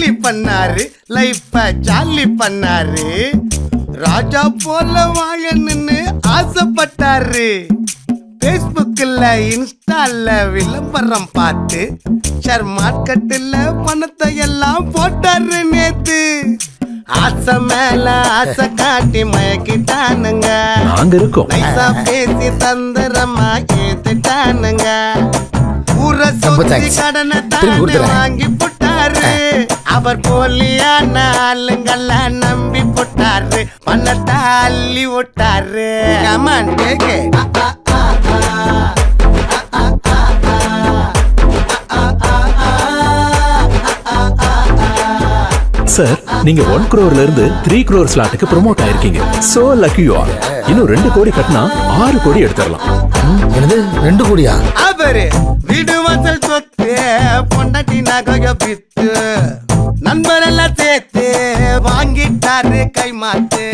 காலி பண்ணாரு, லைஃப ஜாலி பண்ணாரு. ராஜா போல வாழணும்னு ஆசைப்பட்டாரு. பேஸ்புக்ல இன்ஸ்டால விளம்பரம் பார்த்து ஷேர் மார்க்கெட்டுல பணத்தை எல்லாம் போட்டாரு நேத்து. ஆசை மேல ஆசை காட்டி மயக்கிட்டானுங்க. நாங்க இருக்கோம். நைசா பேசி தந்திரமா ஏத்துட்டானுங்க. ஊரை சுத்தி கடனை தாண்டி வாங்கி போட்டாரு. அவர் போலியான ஆளுங்கள நம்பி போட்டாரு. பணத்தை அள்ளி விட்டாரு. கமான் கேக்கு. சார், நீங்க 1 crore இருந்து 3 crore ஸ்லாட்டுக்கு ப்ரோமோட் ஆயிருக்கீங்க. So lucky you are. இன்னும் 2 கோடி கட்டினா 6 கோடி எடுத்துடலாம். என்னது 2 கோடியா? அவரு வீடு வாசல் சொத்து, பொண்டாட்டி நகைய பித்து, நண்பரெல்லாம் சேர்த்து வாங்கிட்டாரு கை மாத்து.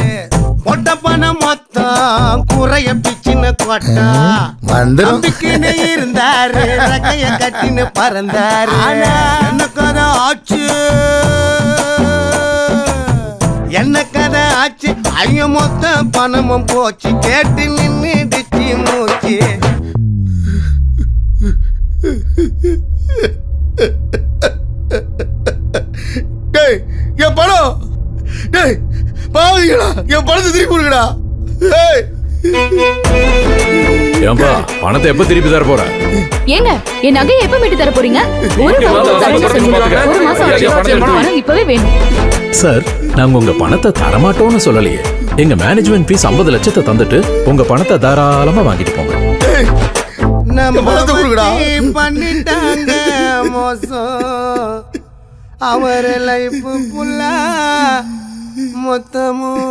பொட்ட பணம் மொத்தம் குறைய பிச்சுன்னு கொட்டா. நம்பிக்கைன்னு இருந்தாரு, ரகைய கட்டின்னு பறந்தாரு. என்ன கதை ஆச்சு, என்ன கதை ஆச்சு. ஐயோ மொத்த பணமும் போச்சு. கேட்டு நின்னுடுச்சு மூச்சு. டேய் என் பணம், டேய் பாவிங்களா, என் பணத்தை திருப்பி கொடுங்கடா. டேய் ஏம்பா, பணத்தை எப்ப திருப்பி தர போற? ஏங்க, என் நகையை எப்ப மீட்டு தர போறீங்க? ஒரு மாசம் இப்பவே வேணும். சார், நாங்க உங்க பணத்தை தரமாட்டோம்னு சொல்லலையே. எங்க மேனேஜ்மெண்ட் ஃபீஸ் 50 லட்சத்தை தந்துட்டு உங்க பணத்தை தாராளமா வாங்கிட்டு போங்க. பண்ணிட்டாங்க மோசம். அவர் லைஃப் ஃபுல்லா மொத்தமும்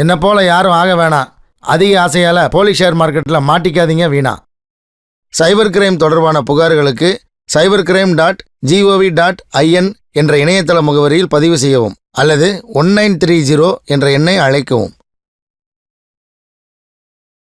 என்ன போல யாரும் ஆக வேணாம். அதிக ஆசையால போலீஸ் ஷேர் மார்க்கெட்ல மாட்டிக்காதீங்க வீணா. சைபர் கிரைம் தொடர்பான புகார்களுக்கு cybercrime.gov.in என்ற இணையதள முகவரியில் பதிவு செய்யவும் அல்லது 1930 என்ற எண்ணை அழைக்கவும்.